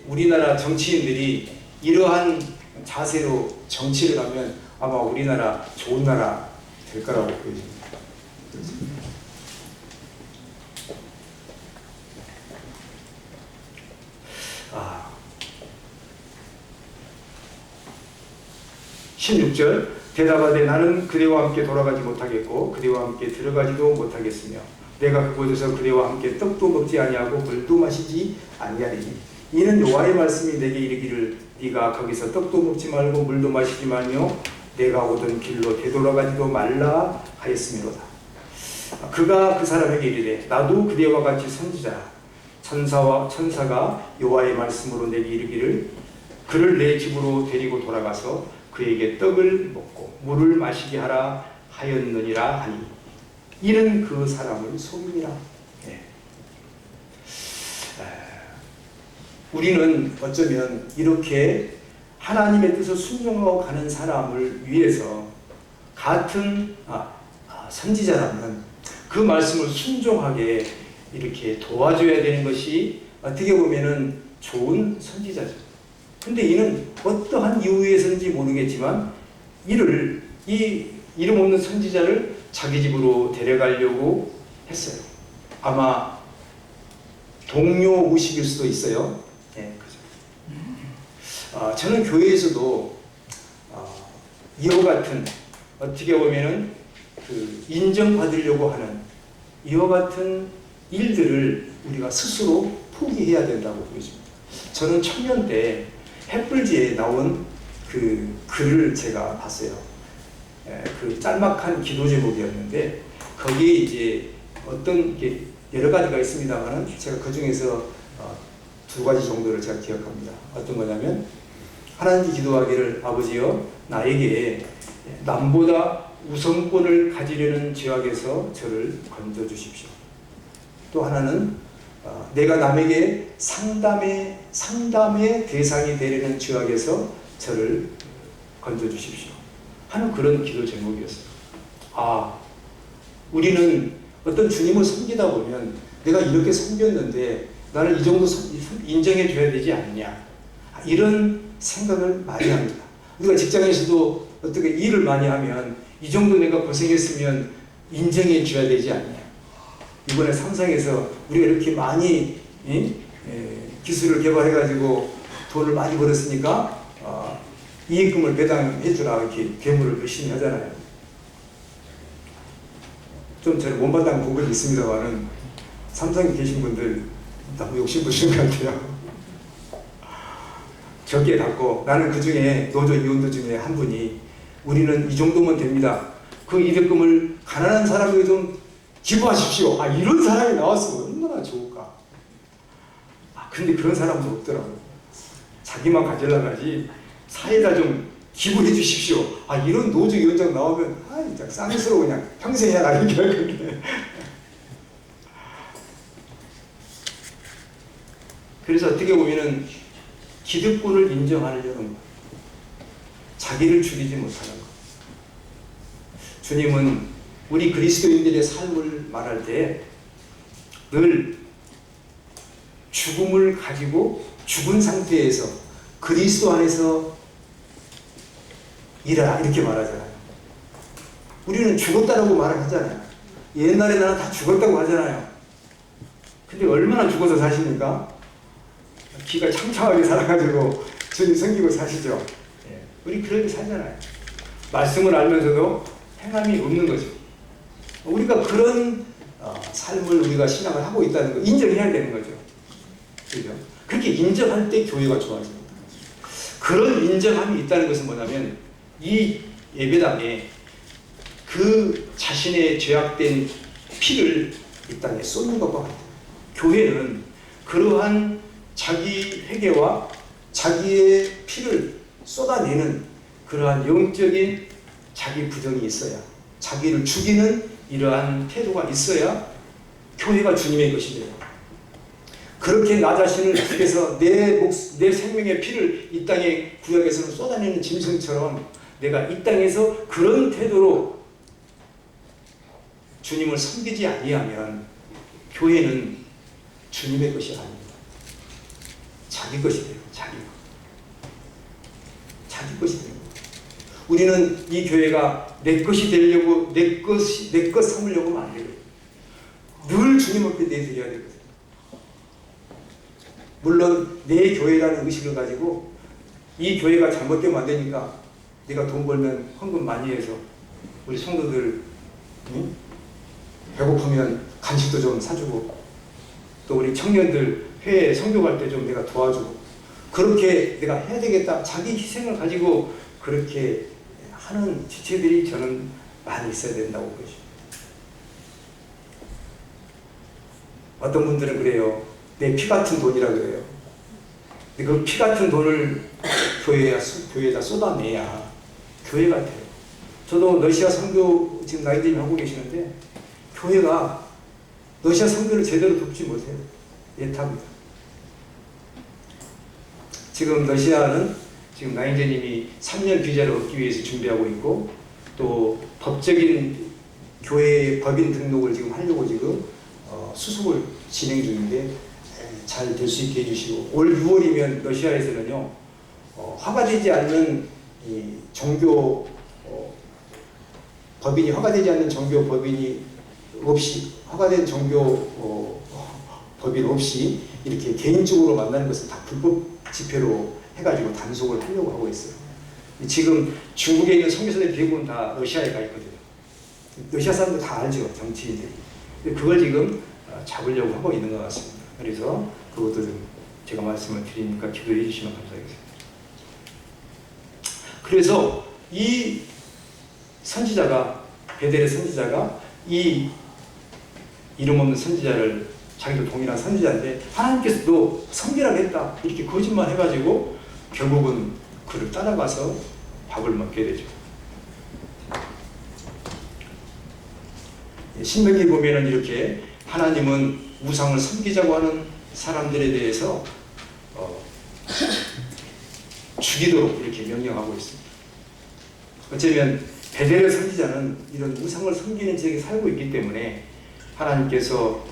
우리나라 정치인들이 이러한 자세로 정치를 하면 아마 우리나라 좋은 나라 될 거라고 보여집니다. 아, 16절 대답하되 나는 그대와 함께 돌아가지 못하겠고 그대와 함께 들어가지도 못하겠으며 내가 그곳에서 그대와 함께 떡도 먹지 아니하고 물도 마시지 아니하리니 이는 여호와의 말씀이 내게 이르기를 네가 거기서 떡도 먹지 말고 물도 마시지 말며 내가 오던 길로 되돌아가지도 말라 하였음이로다. 그가 그 사람에게 이르되 나도 그대와 같이 선지자라. 천사가 여호와의 말씀으로 내게 이르기를 그를 내 집으로 데리고 돌아가서 그에게 떡을 먹고 물을 마시게 하라 하였느니라 하니 이는 그 사람을 속임이라. 네. 우리는 어쩌면 이렇게 하나님의 뜻을 순종하고 가는 사람을 위해서 같은 선지자라면 그 말씀을 순종하게 이렇게 도와줘야 되는 것이 어떻게 보면은 좋은 선지자죠. 근데 이는 어떠한 이유에서인지 모르겠지만 이 이름 없는 선지자를 자기 집으로 데려가려고 했어요. 아마 동료 의식일 수도 있어요. 네, 그죠. 저는 교회에서도 이와 같은 어떻게 보면은 그 인정받으려고 하는 이와 같은 일들을 우리가 스스로 포기해야 된다고 보여집니다. 저는 청년 때 햇불지에 나온 그 글을 제가 봤어요. 그 짤막한 기도 제목이었는데 거기에 이제 어떤 게 여러 가지가 있습니다만은 제가 그 중에서 두 가지 정도를 제가 기억합니다. 어떤 거냐면 하나님께 기도하기를 아버지여 나에게 남보다 우선권을 가지려는 죄악에서 저를 건져 주십시오. 또 하나는 내가 남에게 상담의 대상이 되려는 죄악에서 저를 건져 주십시오 하는 그런 기도 제목이었어요. 우리는 어떤 주님을 섬기다 보면 내가 이렇게 섬겼는데 나를 이 정도 인정해 줘야 되지 않냐 이런 생각을 많이 합니다. 우리가 직장에서도 어떻게 일을 많이 하면 이 정도 내가 고생했으면 인정해 줘야 되지 않냐. 이번에 삼성에서 우리가 이렇게 많이 기술을 개발해가지고 돈을 많이 벌었으니까 이익금을 배당해주라 이렇게 괴물을 열심히 하잖아요. 좀 저는 못마땅한 부분이 있습니다만은 삼성에 계신 분들 너무 욕심부리는 것 같아요. 적게 갖고 나는 그 중에 노조 위원들 중에 한 분이 우리는 이 정도면 됩니다. 그 이익금을 가난한 사람에게 좀 기부하십시오. 이런 사람이 나왔으면 얼마나 좋을까. 근데 그런 사람도 없더라고요. 자기만 가지려고 하지 사회에다 좀 기부해 주십시오. 이런 노조 위원장 나오면 진짜 쌍스러워 그냥 평생 해야 이렇게 할 건데. 그래서 어떻게 보면은 기득권을 인정하려는 것, 자기를 죽이지 못하는 것. 주님은 우리 그리스도인들의 삶을 말할 때 늘 죽음을 가지고 죽은 상태에서 그리스도 안에서 일하라 이렇게 말하잖아요. 우리는 죽었다라고 말을 하잖아요. 옛날에 나는 다 죽었다고 하잖아요. 근데 얼마나 죽어서 사십니까? 기가 창창하게 살아가지고 주님 섬기고 사시죠. 우리 그렇게 살잖아요. 말씀을 알면서도 행함이 없는 거죠. 우리가 그런 삶을 우리가 신앙을 하고 있다는 거 인정해야 되는 거죠. 그죠? 그렇게 인정할 때 교회가 좋아집니다. 그런 인정함이 있다는 것은 뭐냐면 이 예배당에 그 자신의 죄악된 피를 이 땅에 쏟는 것과 같아요. 교회는 그러한 자기 회개와 자기의 피를 쏟아내는 그러한 영적인 자기 부정이 있어야, 자기를 죽이는 이러한 태도가 있어야 교회가 주님의 것이 돼요. 그렇게 나 자신을 죽여서 내 생명의 피를 이 땅의 구약에서는 쏟아내는 짐승처럼 내가 이 땅에서 그런 태도로 주님을 섬기지 아니하면 교회는 주님의 것이 아닙니다. 자기 것이 돼요. 자기 것이 돼요. 우리는 이 교회가 내 것이 되려고 내 것 삼으려고 하면 안 돼요. 늘 주님 앞에 내드려야 되거든요. 물론 내 교회라는 의식을 가지고 이 교회가 잘못되면 안 되니까 내가 돈 벌면 헌금 많이 해서 우리 성도들 배고프면 간식도 좀 사주고 또 우리 청년들 회에 성교 갈 때 좀 내가 도와주고 그렇게 내가 해야 되겠다. 자기 희생을 가지고 그렇게 하는 지체들이 저는 많이 있어야 된다고 보죠. 어떤 분들은 그래요. 내 피 같은 돈이라 그래요. 근데 그 피 같은 돈을 교회에다 쏟아내야 교회 같아요. 저도 러시아 선교 지금 나이들이 하고 계시는데 교회가 러시아 선교를 제대로 돕지 못해요. 예탑니다. 지금 러시아는 지금 나인제님이 3년 비자를 얻기 위해서 준비하고 있고 또 법적인 교회 법인 등록을 지금 하려고 지금 수습을 진행 중인데 잘 될 수 있게 해주시고 올 6월이면 러시아에서는요 허가되지 않는 이 종교 법인이 허가되지 않는 종교 법인이 없이 허가된 종교 법인 없이 이렇게 개인적으로 만나는 것은 다 불법 집회로 해가지고 단속을 하려고 하고 있어요. 지금 중국에 있는 선교사들 대부분 다 러시아에 가 있거든요. 러시아 사람들 다 알죠, 정치인들이. 그걸 지금 잡으려고 하고 있는 것 같습니다. 그래서 그것도 좀 제가 말씀을 드리니까 기도해 주시면 감사하겠습니다. 그래서 이 선지자가 베델의 선지자가 이 이름 없는 선지자를 자기도 동일한 선지자인데 하나님께서도 선지자라고 했다 이렇게 거짓말 해가지고 결국은 그를 따라가서 밥을 먹게 되죠. 신명기 보면은 이렇게 하나님은 우상을 섬기자고 하는 사람들에 대해서 죽이도록 이렇게 명령하고 있습니다. 어쩌면 베델의 선지자는 이런 우상을 섬기는 지역에 살고 있기 때문에 하나님께서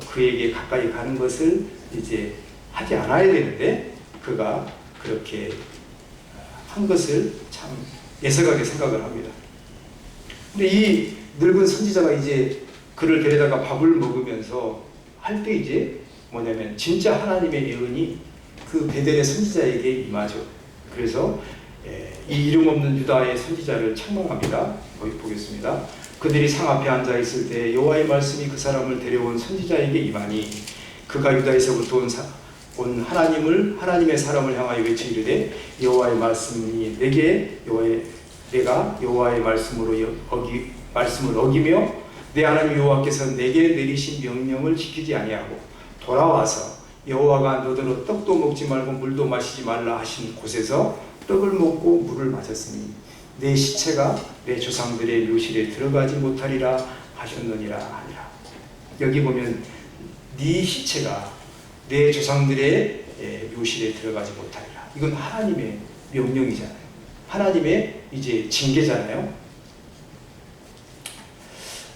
그에게 가까이 가는 것을 이제 하지 않아야 되는데 그가 그렇게 한 것을 참 예색하게 생각을 합니다. 근데 이 늙은 선지자가 이제 그를 데려다가 밥을 먹으면서 할 때 이제 뭐냐면 진짜 하나님의 예언이 그 베델의 선지자에게 임하죠. 그래서 이 이름 없는 유다의 선지자를 책망합니다. 보겠습니다. 그들이 상 앞에 앉아 있을 때 여호와의 말씀이 그 사람을 데려온 선지자에게 임하니 그가 유다에서부터 온 하나님의 사람을 향하여 외치 이르되 여호와의 말씀이 내게 내가 여호와의 말씀을 어기며 내 하나님 여호와께서 내게 내리신 명령을 지키지 아니하고 돌아와서 여호와가 너더러 떡도 먹지 말고 물도 마시지 말라 하신 곳에서 떡을 먹고 물을 마셨으니 내 시체가 내 조상들의 묘실에 들어가지 못하리라 하셨느니라 하니라. 여기 보면 네 시체가 내 조상들의 묘실에 들어가지 못하리라. 이건 하나님의 명령이잖아요. 하나님의 이제 징계잖아요.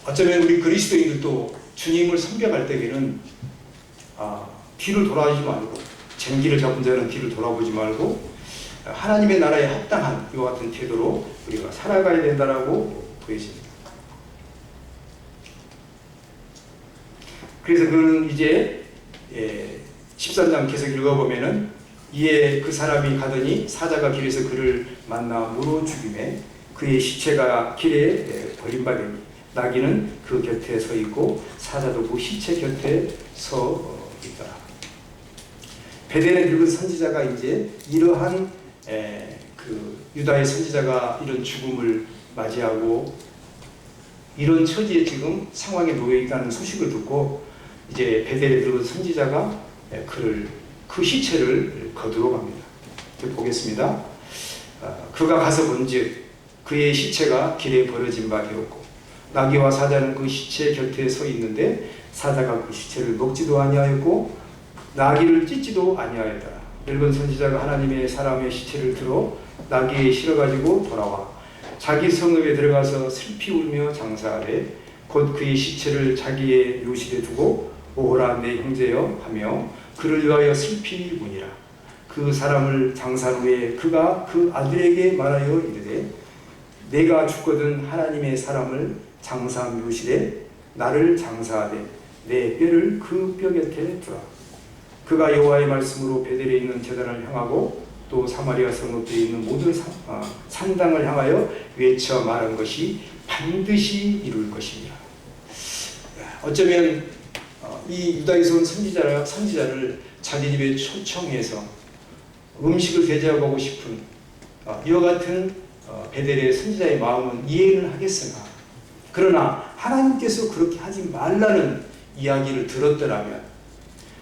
어쩌면 우리 그리스도인들도 주님을 섬겨갈 때에는 뒤를 돌아보지 말고 쟁기를 잡은 자는 뒤를 돌아보지 말고 하나님의 나라에 합당한 이와 같은 태도로 우리가 살아가야 된다라고 보여집니다. 그래서 그는 이제 13장 계속 읽어보면은 이에 그 사람이 가더니 사자가 길에서 그를 만나 물어 죽이매 그의 시체가 길에 버림받으니 나귀는 그 곁에 서 있고 사자도 그 시체 곁에 서 있더라. 베델의 늙은 선지자가 이제 이러한 그 유다의 선지자가 이런 죽음을 맞이하고 이런 처지에 지금 상황에 놓여 있다는 소식을 듣고 이제 베델의 늙은 선지자가 그 시체를 거두러 갑니다. 보겠습니다. 그가 가서 본즉 그의 시체가 길에 버려진 바 되었고 나귀와 사자는 그 시체 곁에 서 있는데 사자가 그 시체를 먹지도 아니하였고 나귀를 찢지도 아니하였더라. 늙은 선지자가 하나님의 사람의 시체를 들어 나귀에 실어가지고 돌아와 자기 성읍에 들어가서 슬피 울며 장사하되 곧 그의 시체를 자기의 묘실에 두고 오호라 내 형제여 하며 그를 위하여 슬피 우니라. 그 사람을 장사한 후에 그가 그 아들에게 말하여 이르되 내가 죽거든 하나님의 사람을 장사한 묘실에 나를 장사하되 내 뼈를 그 뼈 곁에 두라. 그가 여호와의 말씀으로 베델에 있는 제단을 향하고 또 사마리아 성읍에 있는 모든 산당을 향하여 외쳐 말한 것이 반드시 이룰 것이니라. 어쩌면 이 유다에서 온 선지자를 자기 집에 초청해서 음식을 대접하고 싶은 이와 같은 베델의 선지자의 마음은 이해는 하겠으나, 그러나 하나님께서 그렇게 하지 말라는 이야기를 들었더라면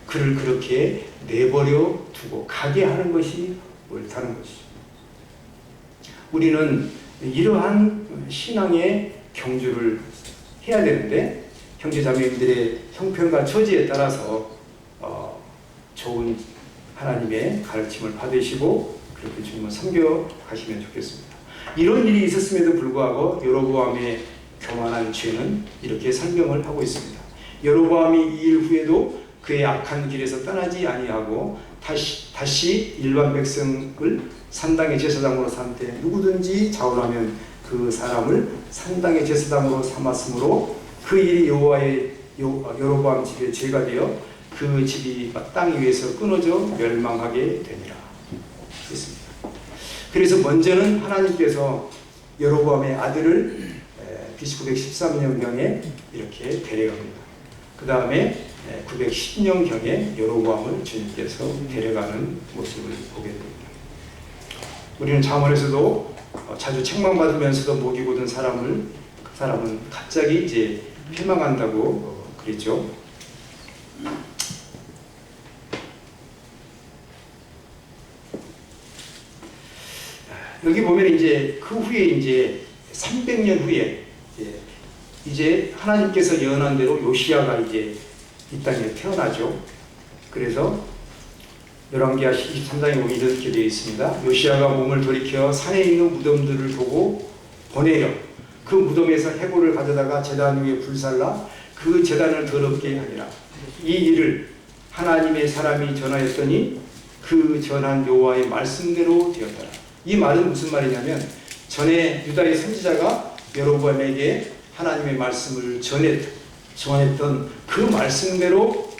그를 그렇게 내버려 두고 가게 하는 것이 옳다는 것이죠. 우리는 이러한 신앙의 경주를 해야 되는데, 형제자매님들의 형편과 처지에 따라서 좋은 하나님의 가르침을 받으시고 그렇게 주님을 섬겨 가시면 좋겠습니다. 이런 일이 있었음에도 불구하고 여로보암의 교만한 죄는 이렇게 설명을 하고 있습니다. 여로보암이 이 일 후에도 그의 악한 길에서 떠나지 아니하고 다시 일반 백성을 산당의 제사장으로 삼되 누구든지 자원하면 그 사람을 산당의 제사장으로 삼았으므로 그 일이 여로보암 집의 죄가 되어 그 집이 땅 위에서 끊어져 멸망하게 되니라 했습니다. 그래서 먼저는 하나님께서 여로보암의 아들을 BC 913년경에 이렇게 데려갑니다. 그 다음에 910년경에 여로보암을 주님께서 데려가는 모습을 보게 됩니다. 우리는 잠언에서도 자주 책망받으면서도 목이 곧은 사람은 갑자기 이제 패망한다고 그랬죠. 여기 보면 이제 그 후에 이제 300년 후에 이제 하나님께서 예언한 대로 요시야가 이제 이 땅에 태어나죠. 그래서 열왕기하 23장에 보면 이렇게 되어 있습니다. 요시야가 몸을 돌이켜 산에 있는 무덤들을 보고 보내려 그 무덤에서 해골을 가져다가 제단 위에 불살라 그 제단을 더럽게 하니라. 이 일을 하나님의 사람이 전하였더니 그 전한 여호와의 말씀대로 되었더라. 이 말은 무슨 말이냐면, 전에 유다의 선지자가 여로보암에게 하나님의 말씀을 전했던 그 말씀대로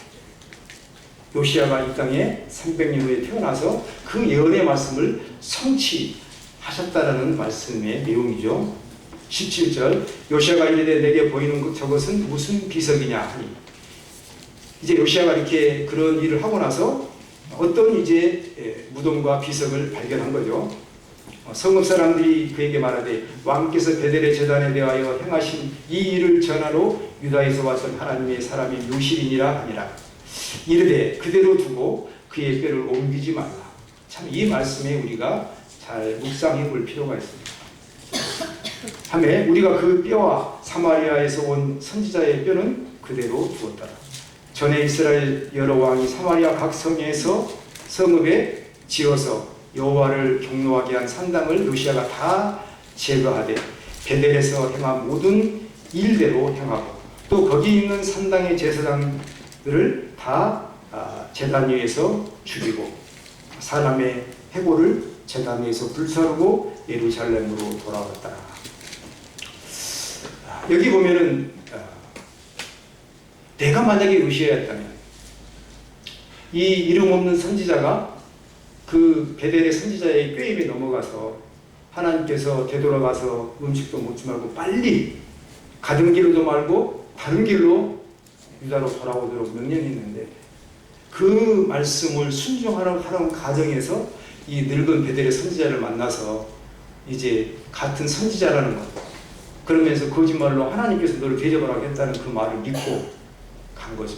요시야가 이 땅에 300년 후에 태어나서 그 예언의 말씀을 성취하셨다라는 말씀의 내용이죠. 17절 요시야가 이르되 내게 보이는 저것은 무슨 비석이냐 하니, 이제 요시야가 이렇게 그런 일을 하고 나서 어떤 이제 무덤과 비석을 발견한 거죠. 성읍 사람들이 그에게 말하되 왕께서 베델의 제단에 대하여 행하신 이 일을 전하러 유다에서 왔던 하나님의 사람이 묘실이니라 하니라. 이르되 그대로 두고 그의 뼈를 옮기지 말라. 참 이 말씀에 우리가 잘 묵상해 볼 필요가 있습니다. 하매 우리가 그 뼈와 사마리아에서 온 선지자의 뼈는 그대로 두었더라. 전에 이스라엘 여러 왕이 사마리아 각 성읍에 지어서 여호와를 경노하게 한 산당을 요시야가 다 제거하되 베델에서 행한 모든 일대로 행하고 또 거기 있는 산당의 제사장들을 다 제단 위에서 죽이고 사람의 해골을 제단 위에서 불사르고 예루살렘으로 돌아왔더라. 여기 보면은 내가 만약에 요시야였다면 이 이름 없는 선지자가 그 베델의 선지자의 꾀임에 넘어가서 하나님께서 되돌아가서 음식도 먹지 말고 빨리 가던 길로도 말고 다른 길로 유다로 돌아오도록 명령했는데, 그 말씀을 순종하는 과정에서 이 늙은 베델의 선지자를 만나서 이제 같은 선지자라는 것, 그러면서 거짓말로 하나님께서 너를 대접을 하겠다는 그 말을 믿고 간 거죠.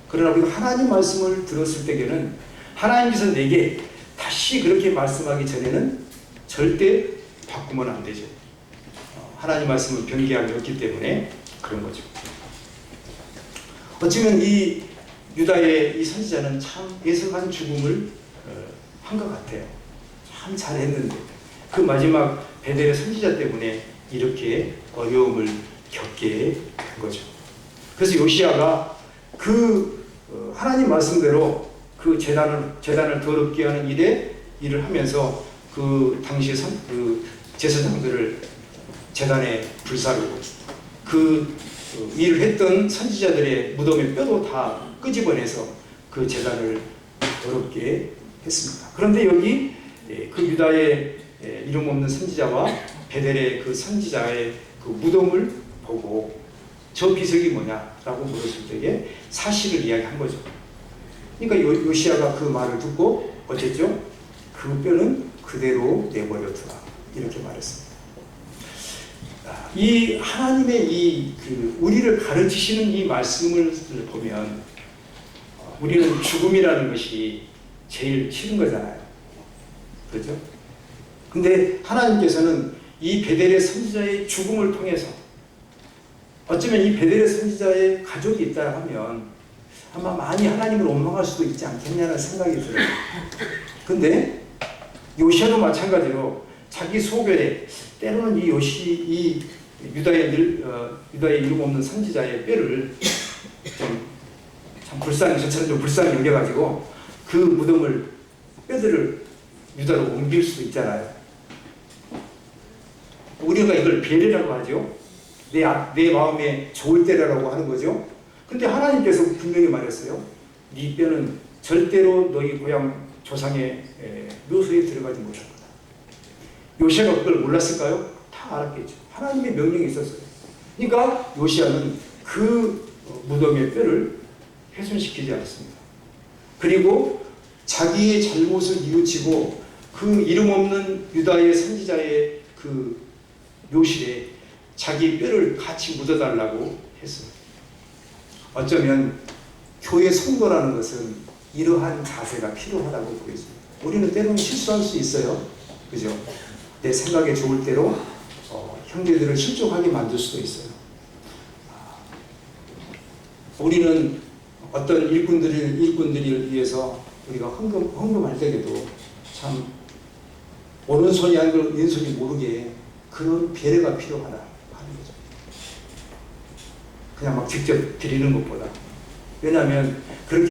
그러나 우리가 하나님 말씀을 들었을 때에는 하나님께서 내게 다시 그렇게 말씀하기 전에는 절대 바꾸면 안 되죠. 하나님 말씀은 변개함이 없기 때문에 그런 거죠. 어쩌면 이 유다의 이 선지자는 참 애석한 죽음을 한 것 같아요. 참 잘했는데 그 마지막 베델의 선지자 때문에 이렇게 어려움을 겪게 된 거죠. 그래서 요시야가 그 하나님 말씀대로 그 그 재단을 더럽게 하는 일을 하면서 그 당시 그 제사장들을 재단에 불사르고 그 일을 했던 선지자들의 무덤의 뼈도 다 끄집어내서 그 재단을 더럽게 했습니다. 그런데 여기 그 유다의 이름 없는 선지자와 베델의 그 선지자의 그 무덤을 보고 저 비석이 뭐냐라고 물었을 때에 사실을 이야기한 거죠. 그러니까 요시야가 그 말을 듣고 어쨌죠? 그 뼈는 그대로 내버려 두라 이렇게 말했습니다. 이 하나님의 우리를 가르치시는 이 말씀을 보면 우리는 죽음이라는 것이 제일 싫은 거잖아요. 그렇죠? 근데 하나님께서는 이 베델의 선지자의 죽음을 통해서 어쩌면 이 베델의 선지자의 가족이 있다 하면 아마 많이 하나님을 원망할 수도 있지 않겠냐는 생각이 들어요. 근데 요시야도 마찬가지로 자기 소별에 때로는 이 유다의 이름 없는 선지자의 뼈를 참 불쌍히 저처럼 좀 불쌍히 여겨가지고 그 무덤을 뼈들을 유다로 옮길 수도 있잖아요. 우리가 이걸 배려라고 하죠. 내 마음에 좋을 때라고 하는 거죠. 근데 하나님께서 분명히 말했어요. 네 뼈는 절대로 너희 고향 조상의 묘소에 들어가지 못할 거다. 요시야가 그걸 몰랐을까요? 다 알았겠죠. 하나님의 명령이 있었어요. 그러니까 요시야는 그 무덤의 뼈를 훼손시키지 않습니다. 그리고 자기의 잘못을 뉘우치고 그 이름 없는 유다의 선지자의 그 묘실에 자기 뼈를 같이 묻어달라고 했어요. 어쩌면 교회 성도라는 것은 이러한 자세가 필요하다고 보여집니다. 우리는 때로는 실수할 수 있어요. 그죠? 내 생각에 좋을 대로 형제들을 실족하게 만들 수도 있어요. 우리는 어떤 일꾼들을 위해서 우리가 헌금할 때에도 참 오른손이 아니고 왼손이 모르게 그런 배려가 필요하다 하는 거죠. 그냥 막 직접 드리는 것보다. 왜냐하면 그렇게